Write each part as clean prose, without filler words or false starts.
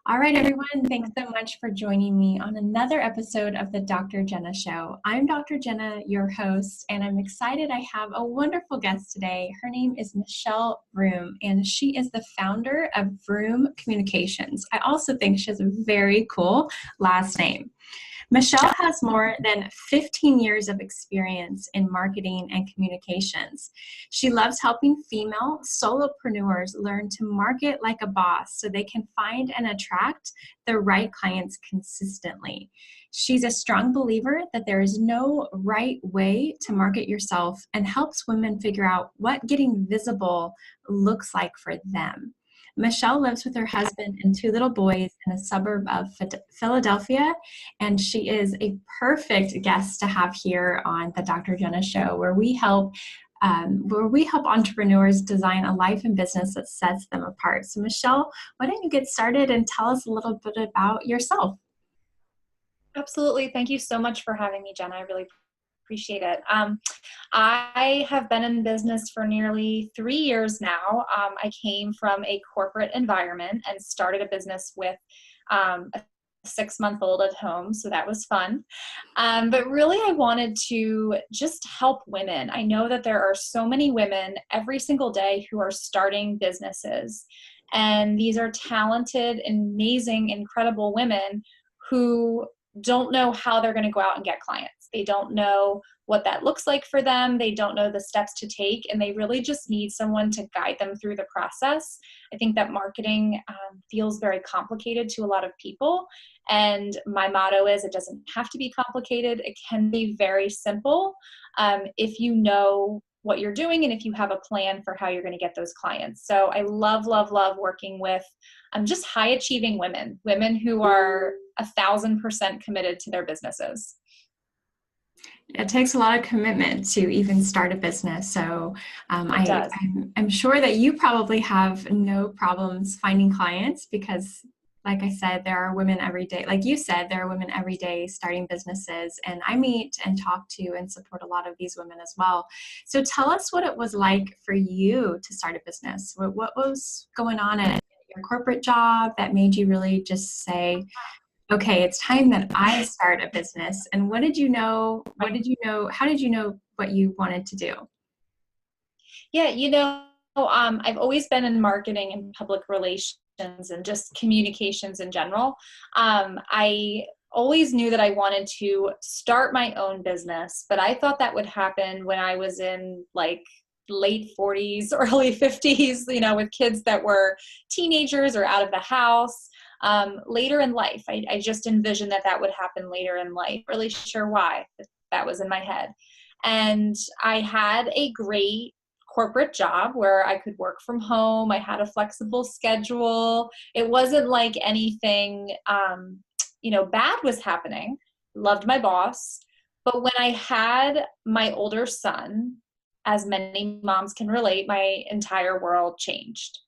All right, everyone, thanks so much for joining me on another episode of the Dr. Jenna Show. I'm Dr. Jenna, your host, and I'm excited I have a wonderful guest today. Her name is Michelle Vroom, and she is the founder of Vroom Communications. I also think she has a very cool last name. Michelle has more than 15 years of experience in marketing and communications. She loves helping female solopreneurs learn to market like a boss so they can find and attract the right clients consistently. She's a strong believer that there is no right way to market yourself and helps women figure out what getting visible looks like for them. Michelle lives with her husband and two little boys in a suburb of Philadelphia, and she is a perfect guest to have here on the Dr. Jenna Show, where we help entrepreneurs design a life and business that sets them apart. So, Michelle, why don't you get started and tell us a little bit about yourself? Absolutely. Thank you so much for having me, Jenna. I really appreciate it. I have been in business for nearly 3 years now. I came from a corporate environment and started a business with a 6-month-old at home, so that was fun. But really, I wanted to just help women. I know that there are so many women every single day who are starting businesses, and these are talented, amazing, incredible women who don't know how they're going to go out and get clients. They don't know what that looks like for them. They don't know the steps to take, and they really just need someone to guide them through the process. I think that marketing feels very complicated to a lot of people, and my motto is it doesn't have to be complicated. It can be very simple if you know what you're doing and if you have a plan for how you're going to get those clients. So I love, love, love working with just high achieving women who are 1,000% committed to their businesses. It takes a lot of commitment to even start a business. So It does. I'm sure that you probably have no problems finding clients because, like I said, there are women every day. Like you said, there are women every day starting businesses, and I meet and talk to and support a lot of these women as well. So tell us what it was like for you to start a business. What was going on at your corporate job that made you really just say, okay, it's time that I start a business? And what did you know? What did you know? How did you know what you wanted to do? Yeah, I've always been in marketing and public relations and just communications in general. I always knew that I wanted to start my own business, but I thought that would happen when I was in like late 40s, early 50s, with kids that were teenagers or out of the house. Later in life, I just envisioned that would happen later in life. Really sure why, but that was in my head. And I had a great corporate job where I could work from home. I had a flexible schedule. It wasn't like anything, bad was happening. Loved my boss. But when I had my older son, as many moms can relate, my entire world changed.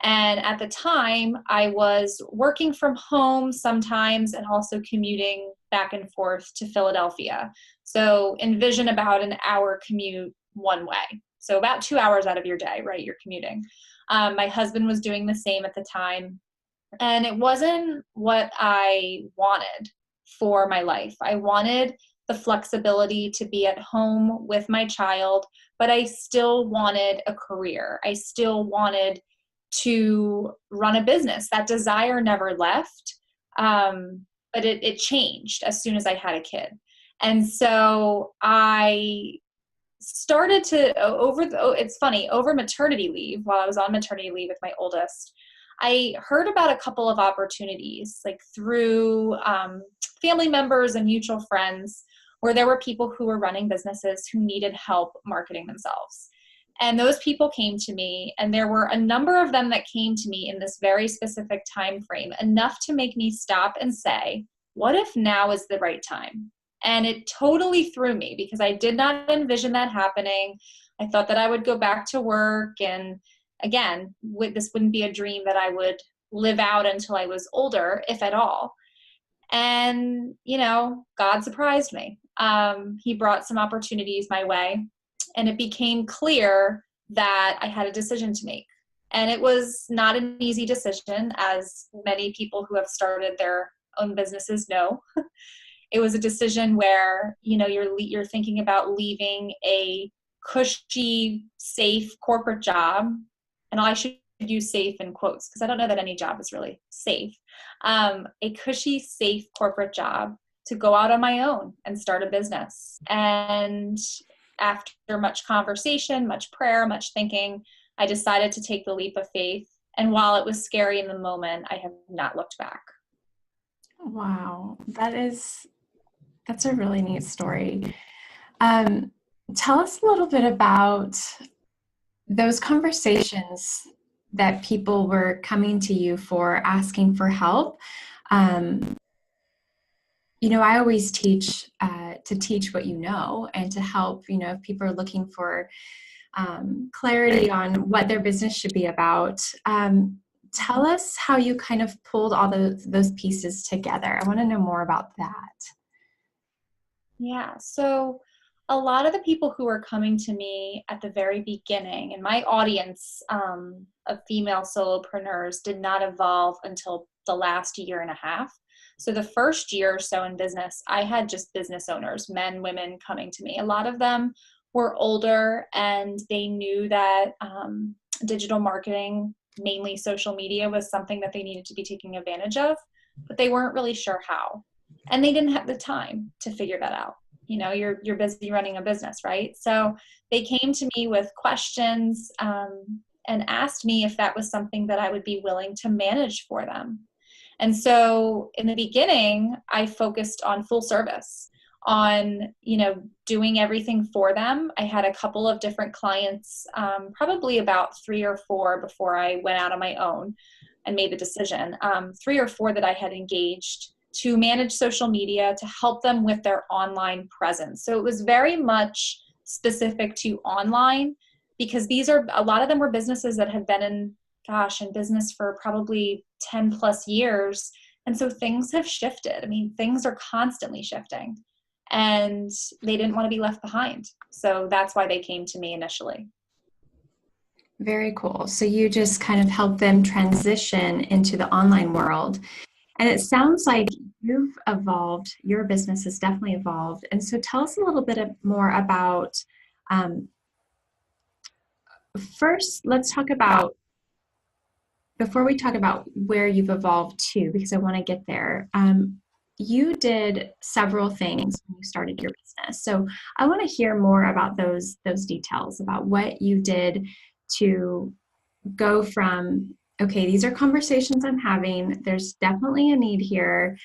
And at the time, I was working from home sometimes and also commuting back and forth to Philadelphia. So envision about an hour commute one way. So about 2 hours out of your day, right? You're commuting. My husband was doing the same at the time. And it wasn't what I wanted for my life. I wanted the flexibility to be at home with my child, but I still wanted a career. I still wanted to run a business. That desire never left, but it changed as soon as I had a kid. And so I started to, it's funny, over maternity leave, while I was on maternity leave with my oldest, I heard about a couple of opportunities, like through family members and mutual friends, where there were people who were running businesses who needed help marketing themselves. And those people came to me, and there were a number of them that came to me in this very specific time frame, enough to make me stop and say, what if now is the right time? And it totally threw me because I did not envision that happening. I thought that I would go back to work, and again, this wouldn't be a dream that I would live out until I was older, if at all. And, God surprised me. He brought some opportunities my way, and it became clear that I had a decision to make. And it was not an easy decision, as many people who have started their own businesses know. It was a decision where, you're thinking about leaving a cushy, safe corporate job. And I should use safe in quotes because I don't know that any job is really safe. A cushy, safe corporate job to go out on my own and start a business. And after much conversation, much prayer, much thinking, I decided to take the leap of faith. And while it was scary in the moment, I have not looked back. Wow, that's a really neat story. Tell us a little bit about those conversations that people were coming to you for asking for help. I always teach to teach what you know and to help, if people are looking for clarity on what their business should be about. Tell us how you kind of pulled all those pieces together. I want to know more about that. Yeah, so a lot of the people who were coming to me at the very beginning, and my audience of female solopreneurs did not evolve until the last year and a half. So the first year or so in business, I had just business owners, men, women coming to me. A lot of them were older and they knew that digital marketing, mainly social media, was something that they needed to be taking advantage of, but they weren't really sure how. And they didn't have the time to figure that out. You're busy running a business, right? So they came to me with questions and asked me if that was something that I would be willing to manage for them. And so in the beginning, I focused on full service, on, doing everything for them. I had a couple of different clients, probably about 3 or 4 before I went out on my own and made the decision, 3 or 4 that I had engaged to manage social media, to help them with their online presence. So it was very much specific to online, because a lot of them were businesses that had been in business for probably 10 plus years. And so things have shifted. I mean, things are constantly shifting and they didn't want to be left behind. So that's why they came to me initially. Very cool. So you just kind of help them transition into the online world. And it sounds like you've evolved, your business has definitely evolved. And so tell us a little bit more about, first, let's talk about, before we talk about where you've evolved to, because I want to get there, you did several things when you started your business. So I want to hear more about those details, about what you did to go from, okay, these are conversations I'm having. There's definitely a need here.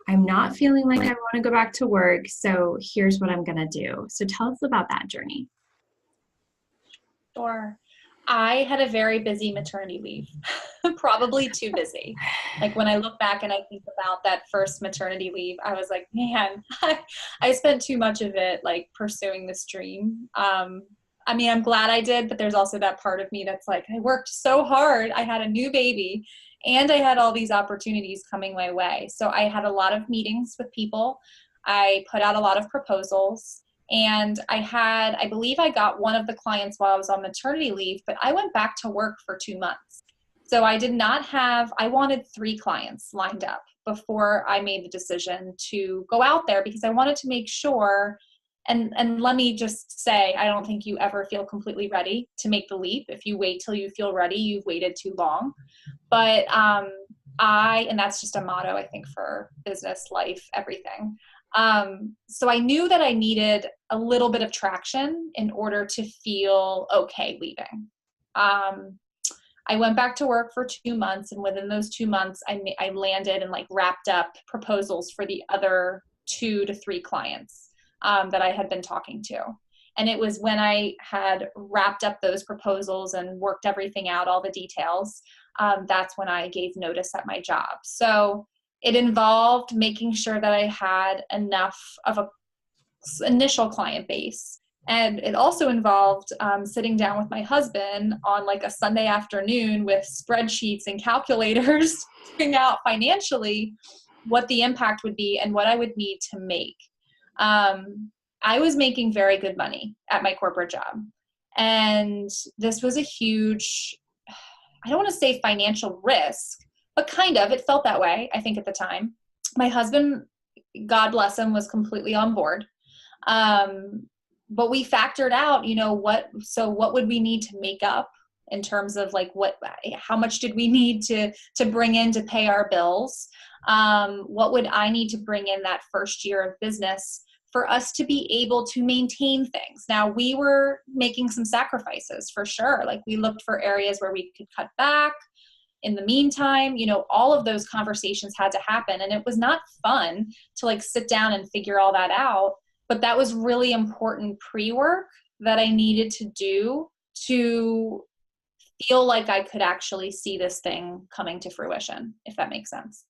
I'm not feeling like I want to go back to work. So here's what I'm going to do. So tell us about that journey. Sure. I had a very busy maternity leave, probably too busy. Like when I look back and I think about that first maternity leave, I was like, man, I spent too much of it like pursuing this dream. I mean, I'm glad I did, but there's also that part of me that's like, I worked so hard. I had a new baby and I had all these opportunities coming my way. So I had a lot of meetings with people. I put out a lot of proposals. And I believe I got one of the clients while I was on maternity leave, but I went back to work for 2 months. So I wanted 3 clients lined up before I made the decision to go out there, because I wanted to make sure, and let me just say, I don't think you ever feel completely ready to make the leap. If you wait till you feel ready, you've waited too long. But and that's just a motto, I think, for business, life, everything. So I knew that I needed a little bit of traction in order to feel okay leaving. I went back to work for 2 months, and within those 2 months, I landed and like wrapped up proposals for the other 2 to 3 clients that I had been talking to. And it was when I had wrapped up those proposals and worked everything out, all the details, that's when I gave notice at my job. So it involved making sure that I had enough of an initial client base. And it also involved sitting down with my husband on like a Sunday afternoon with spreadsheets and calculators, figuring out financially what the impact would be and what I would need to make. I was making very good money at my corporate job. And this was a huge, I don't want to say financial risk, but kind of, it felt that way, I think, at the time. My husband, God bless him, was completely on board. But we factored out, what would we need to make up in terms of like how much did we need to bring in to pay our bills? What would I need to bring in that first year of business for us to be able to maintain things? Now, we were making some sacrifices for sure. Like, we looked for areas where we could cut back. In the meantime, all of those conversations had to happen, and it was not fun to like sit down and figure all that out. But that was really important pre-work that I needed to do to feel like I could actually see this thing coming to fruition, if that makes sense.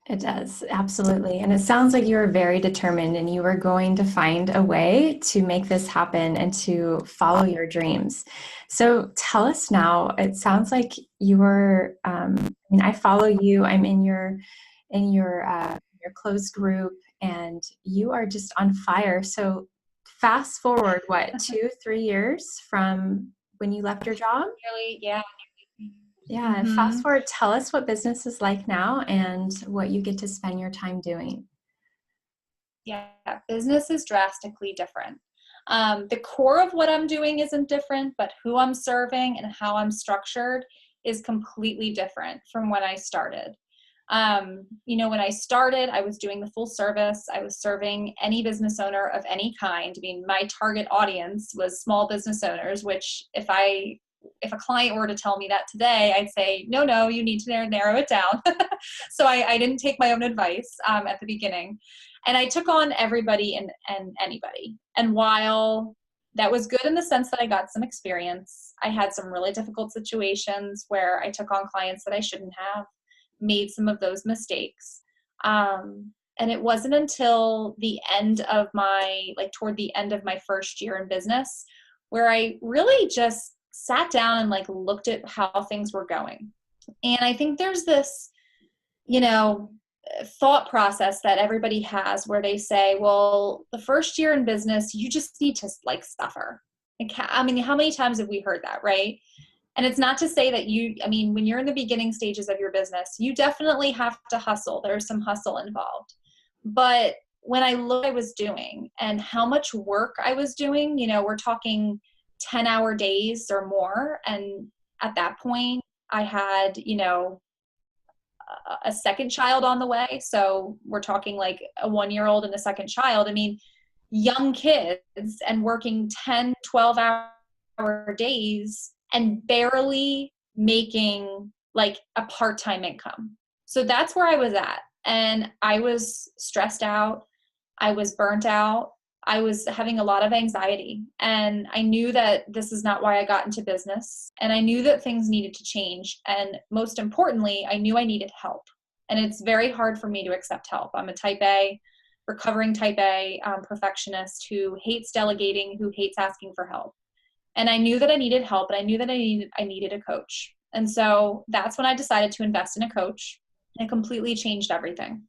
It does, absolutely. And it sounds like you were very determined and you were going to find a way to make this happen and to follow your dreams. So tell us now, it sounds like you were, I follow you, I'm in your closed group, and you are just on fire. So fast forward, what, 2-3 years from when you left your job? Really, yeah. Yeah, Mm-hmm. fast forward, tell us what business is like now and what you get to spend your time doing. Yeah, business is drastically different. The core of what I'm doing isn't different, but who I'm serving and how I'm structured is completely different from when I started. When I started, I was doing the full service. I was serving any business owner of any kind. I mean, my target audience was small business owners, which if a client were to tell me that today, I'd say, no, you need to narrow it down. So I didn't take my own advice at the beginning. And I took on everybody and anybody. And while that was good in the sense that I got some experience, I had some really difficult situations where I took on clients that I shouldn't have, made some of those mistakes. And it wasn't until toward the end of my first year in business, where I really just sat down and like looked at how things were going. And I think there's this, thought process that everybody has where they say, well, the first year in business, you just need to like suffer. Like, how many times have we heard that, right? And it's not to say that when you're in the beginning stages of your business, you definitely have to hustle. There's some hustle involved. But when I look what I was doing and how much work I was doing, we're talking 10-hour days or more. And at that point, I had, a second child on the way. So we're talking like a 1-year-old and a second child. I mean, young kids and working 10, 12-hour days and barely making like a part-time income. So that's where I was at. And I was stressed out. I was burnt out. I was having a lot of anxiety, and I knew that this is not why I got into business, and I knew that things needed to change. And most importantly, I knew I needed help. And it's very hard for me to accept help. I'm a type A, recovering type A perfectionist who hates delegating, who hates asking for help. And I knew that I needed help, and I knew that I needed a coach. And so that's when I decided to invest in a coach, and it completely changed everything.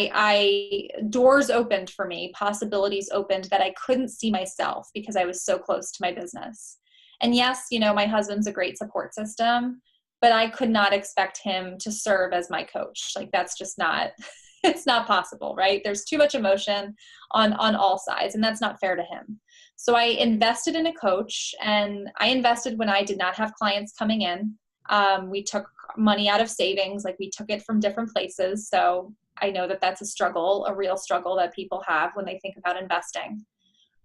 I doors opened for me, possibilities opened that I couldn't see myself because I was so close to my business. And yes, my husband's a great support system, but I could not expect him to serve as my coach. Like, that's just not, it's not possible, right? There's too much emotion on all sides, and that's not fair to him. So I invested in a coach, and I invested when I did not have clients coming in. We took money out of savings, like we took it from different places. So I know that that's a struggle, a real struggle that people have when they think about investing.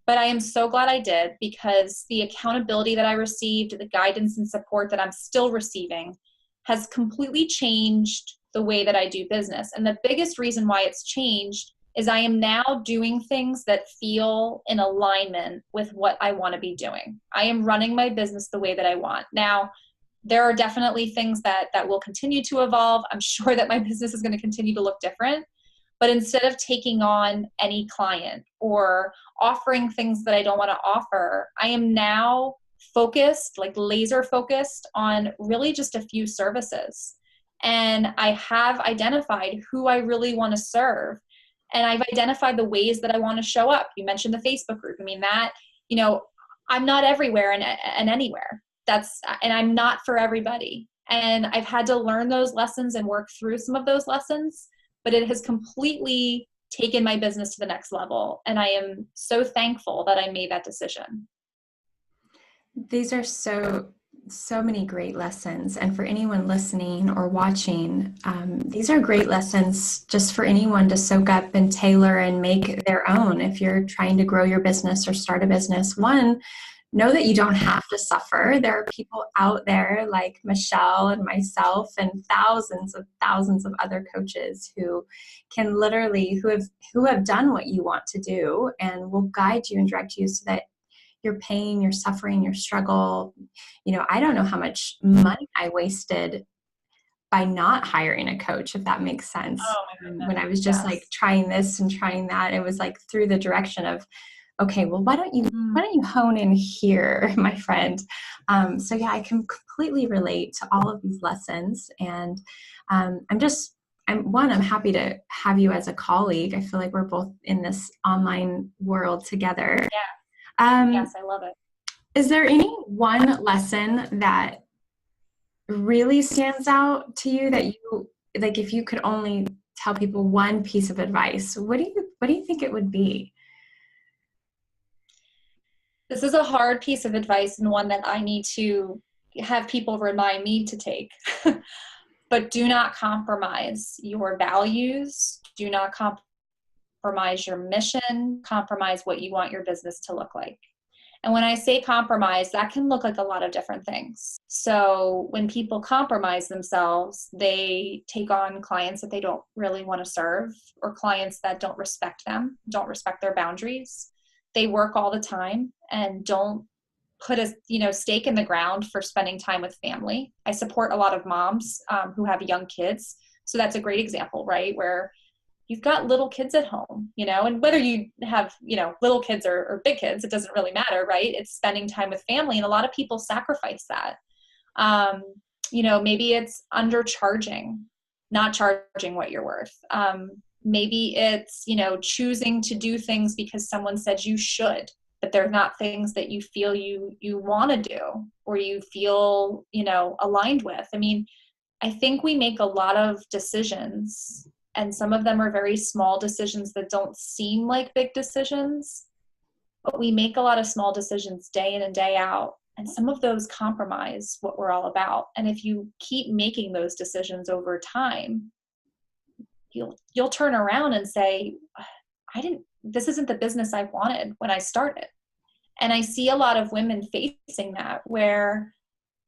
But I am so glad I did, because the accountability that I received, the guidance and support that I'm still receiving has completely changed the way that I do business. And the biggest reason why it's changed is I am now doing things that feel in alignment with what I want to be doing. I am running my business the way that I want. Now, there are definitely things that will continue to evolve. I'm sure that my business is going to continue to look different. But instead of taking on any client or offering things that I don't want to offer, I am now focused, like laser focused on really just a few services. And I have identified who I really want to serve. And I've identified the ways that I want to show up. You mentioned the Facebook group. I mean, that, I'm not everywhere and anywhere. And I'm not for everybody. And I've had to learn those lessons and work through some of those lessons, but it has completely taken my business to the next level. And I am so thankful that I made that decision. These are so many great lessons. And for anyone listening or watching, these are great lessons just for anyone to soak up and tailor and make their own. If you're trying to grow your business or start a business, one, know that you don't have to suffer. There are people out there like Michelle and myself and thousands of other coaches who can literally, who have done what you want to do and will guide you and direct you so that your pain, your suffering, your struggle. I don't know how much money I wasted by not hiring a coach, if that makes sense. Oh my When goodness. I was just like Yes. trying this and trying that, it was like through the direction of, okay, well, why don't you hone in here, my friend? So yeah, I can completely relate to all of these lessons. And I'm happy to have you as a colleague. I feel like we're both in this online world together. Yeah. Um, Yes, I love it. is there any one lesson that really stands out to you that you like, if you could only tell people one piece of advice, what do you think it would be? This is a hard piece of advice and one that I need to have people remind me to take. But do not compromise your values. Do not compromise your mission, compromise what you want your business to look like. And when I say compromise, that can look like a lot of different things. So when people compromise themselves, they take on clients that they don't really want to serve, or clients that don't respect them, don't respect their boundaries. They work all the time and don't put a stake in the ground for spending time with family. I support a lot of moms who have young kids. So that's a great example, right? Where you've got little kids at home, and whether you have, little kids or big kids, it doesn't really matter, right? It's spending time with family. And a lot of people sacrifice that. Maybe it's undercharging, not charging what you're worth. Maybe it's, choosing to do things because someone said you should, but they're not things that you feel you want to do or you feel, aligned with. I mean, I think we make a lot of decisions, and some of them are very small decisions that don't seem like big decisions, but we make a lot of small decisions day in and day out. And some of those compromise what we're all about. And if you keep making those decisions over time, you'll turn around and say, this isn't the business I wanted when I started. And I see a lot of women facing that where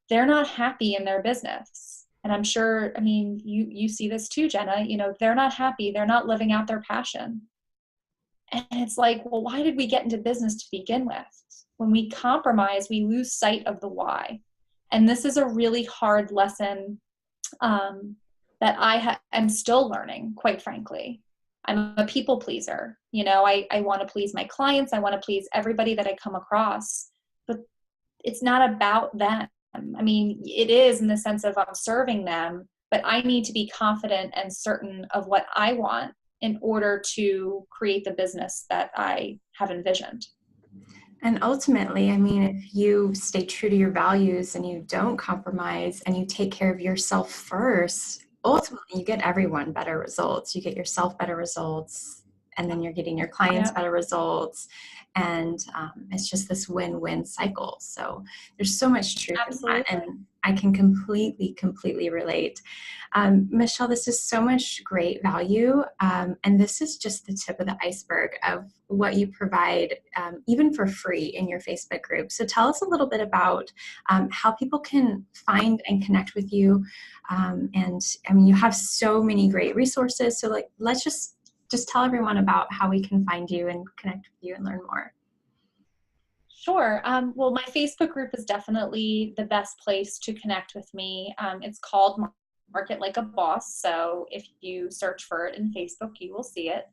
they're not happy in their business. And I'm sure, you see this too, Jenna, they're not happy. They're not living out their passion. And it's like, well, why did we get into business to begin with? When we compromise, we lose sight of the why. And this is a really hard lesson that I am still learning, quite frankly. I'm a people pleaser. I want to please my clients. I want to please everybody that I come across. But it's not about them. It is in the sense of I'm serving them, but I need to be confident and certain of what I want in order to create the business that I have envisioned. And ultimately, if you stay true to your values and you don't compromise and you take care of yourself first, ultimately you get everyone better results. You get yourself better results, and then you're getting your clients better results. And it's just this win-win cycle. So there's so much truth in that. And I can completely relate. Michelle, this is so much great value. And this is just the tip of the iceberg of what you provide, even for free in your Facebook group. So tell us a little bit about how people can find and connect with you. And you have so many great resources. So let's just tell everyone about how we can find you and connect with you and learn more. Sure. Well, my Facebook group is definitely the best place to connect with me. It's called Market Like a Boss. So if you search for it in Facebook, you will see it.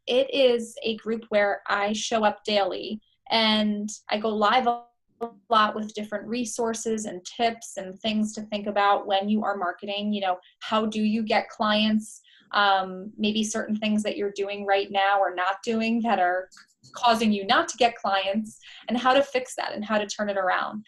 It is a group where I show up daily and I go live a lot with different resources and tips and things to think about when you are marketing. How do you get clients? Maybe certain things that you're doing right now or not doing that are causing you not to get clients, and how to fix that and how to turn it around.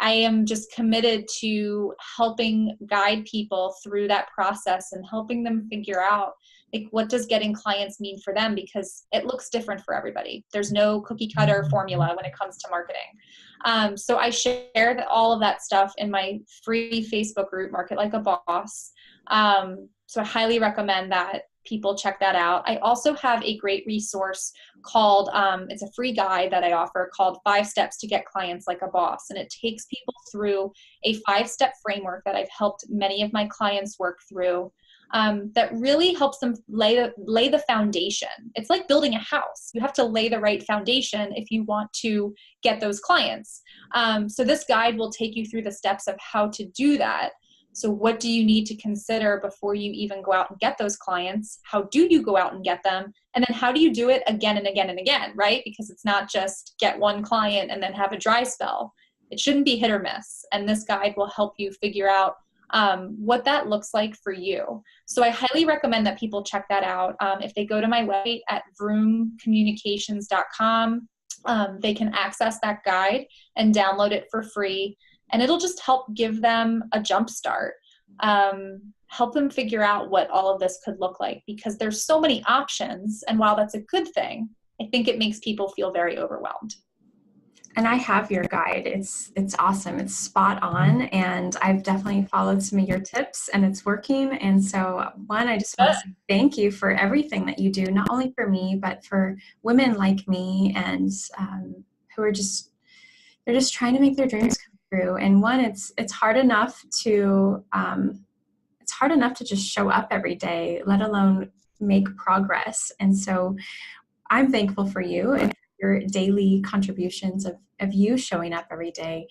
I am just committed to helping guide people through that process and helping them figure out, like, what does getting clients mean for them, because it looks different for everybody. There's no cookie cutter formula when it comes to marketing. So I share all of that stuff in my free Facebook group, Market Like a Boss. So I highly recommend that people check that out. I also have a great resource called, it's a free guide that I offer called 5 Steps to Get Clients Like a Boss. And it takes people through a 5-step framework that I've helped many of my clients work through, that really helps them lay the foundation. It's like building a house. You have to lay the right foundation if you want to get those clients. So this guide will take you through the steps of how to do that. So what do you need to consider before you even go out and get those clients? How do you go out and get them? And then how do you do it again and again and again, right? Because it's not just get one client and then have a dry spell. It shouldn't be hit or miss. And this guide will help you figure out what that looks like for you. So I highly recommend that people check that out. If they go to my website at vroomcommunications.com, they can access that guide and download it for free. And it'll just help give them a jump start, help them figure out what all of this could look like, because there's so many options. And while that's a good thing, I think it makes people feel very overwhelmed. And I have your guide. It's awesome. It's spot on. And I've definitely followed some of your tips and it's working. And so one, I just want to say thank you for everything that you do, not only for me, but for women like me and who are they're just trying to make their dreams come true. And one, it's hard enough to just show up every day, let alone make progress. And so I'm thankful for you and your daily contributions of you showing up every day.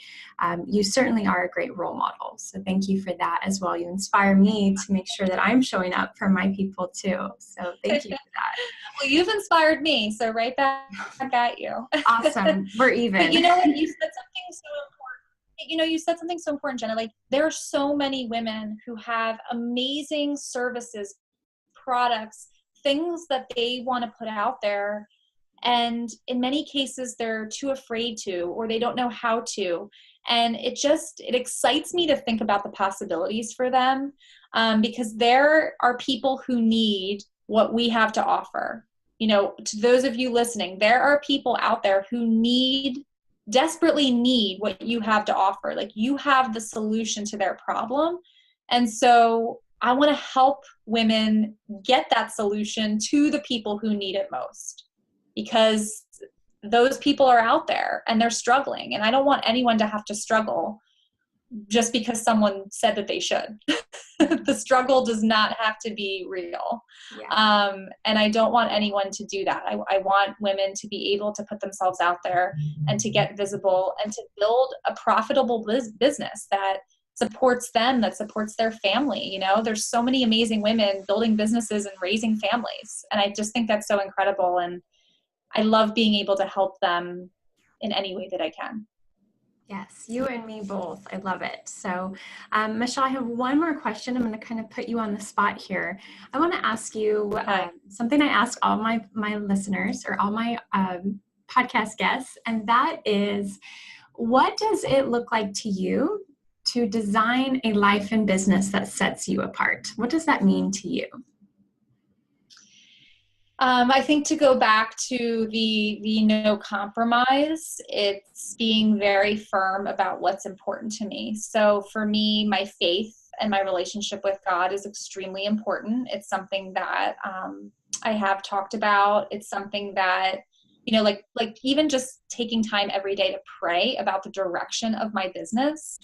You certainly are a great role model. So thank you for that as well. You inspire me to make sure that I'm showing up for my people too. So thank you for that. Well, you've inspired me. So right back at you. Awesome. We're even. But you know what? You said something so important. You said something so important, Jenna. Like, there are so many women who have amazing services, products, things that they want to put out there. And in many cases, they're too afraid to, or they don't know how to. And it excites me to think about the possibilities for them, because there are people who need what we have to offer. To those of you listening, there are people out there who desperately need what you have to offer. Like, you have the solution to their problem. And so I want to help women get that solution to the people who need it most, because those people are out there and they're struggling. And I don't want anyone to have to struggle just because someone said that they should. The struggle does not have to be real. Yeah. And I don't want anyone to do that. I want women to be able to put themselves out there and to get visible and to build a profitable business that supports them, that supports their family. There's so many amazing women building businesses and raising families. And I just think that's so incredible. And I love being able to help them in any way that I can. Yes, you and me both. I love it. So, Michelle, I have one more question. I'm going to kind of put you on the spot here. I want to ask you something I ask all my listeners or all my podcast guests, and that is, what does it look like to you to design a life and business that sets you apart? What does that mean to you? I think to go back to the no compromise, it's being very firm about what's important to me. So for me, my faith and my relationship with God is extremely important. It's something that I have talked about. It's something that, like even just taking time every day to pray about the direction of my business,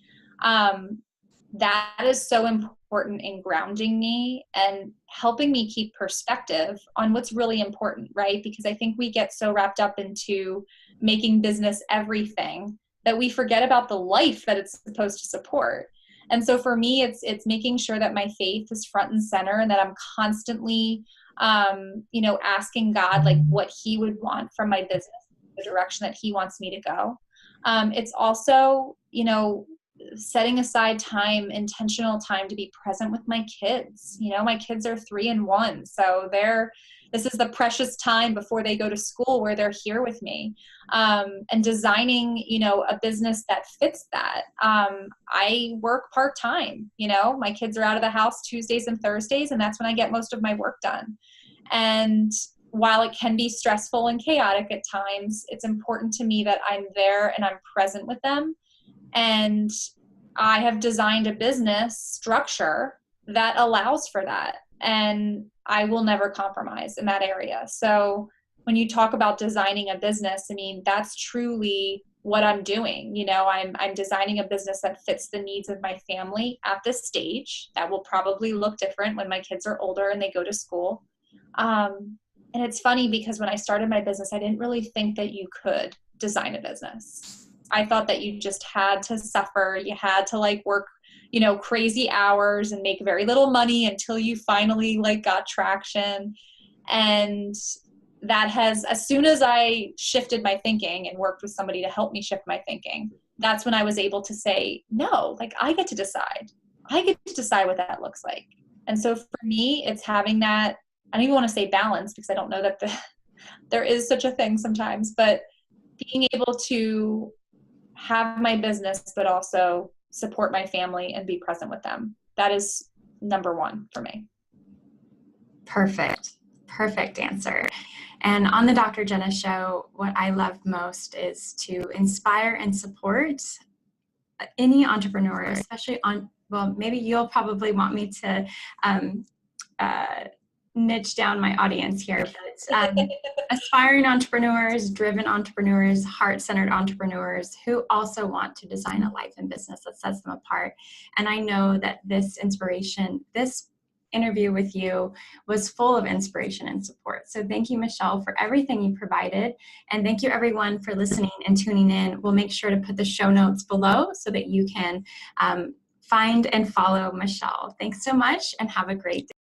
that is so important in grounding me and helping me keep perspective on what's really important, right? Because I think we get so wrapped up into making business everything that we forget about the life that it's supposed to support. And so for me, it's making sure that my faith is front and center and that I'm constantly, asking God, like, what he would want from my business, the direction that he wants me to go. It's also, setting aside time, intentional time to be present with my kids. My kids are 3 and 1. So they're This is the precious time before they go to school where they're here with me. And designing, a business that fits that. I work part-time, my kids are out of the house Tuesdays and Thursdays, and that's when I get most of my work done. And while it can be stressful and chaotic at times, it's important to me that I'm there and I'm present with them. And I have designed a business structure that allows for that. And I will never compromise in that area. So when you talk about designing a business, I mean, that's truly what I'm doing. I'm designing a business that fits the needs of my family at this stage. That will probably look different when my kids are older and they go to school. And it's funny because when I started my business, I didn't really think that you could design a business. I thought that you just had to suffer. You had to work, crazy hours and make very little money until you finally got traction. And that has, as soon as I shifted my thinking and worked with somebody to help me shift my thinking, that's when I was able to say, no, I get to decide. I get to decide what that looks like. And so for me, it's having that, I don't even want to say balance because I don't know that there is such a thing sometimes, but being able to have my business, but also support my family and be present with them. That is number one for me. Perfect. Perfect answer. And on the Dr. Jenna Show, what I love most is to inspire and support any entrepreneur, especially maybe you'll probably want me to niche down my audience here, but aspiring entrepreneurs, driven entrepreneurs, heart-centered entrepreneurs who also want to design a life and business that sets them apart. And I know that this interview with you was full of inspiration and support. So thank you, Michelle, for everything you provided. And thank you, everyone, for listening and tuning in. We'll make sure to put the show notes below so that you can find and follow Michelle. Thanks so much and have a great day.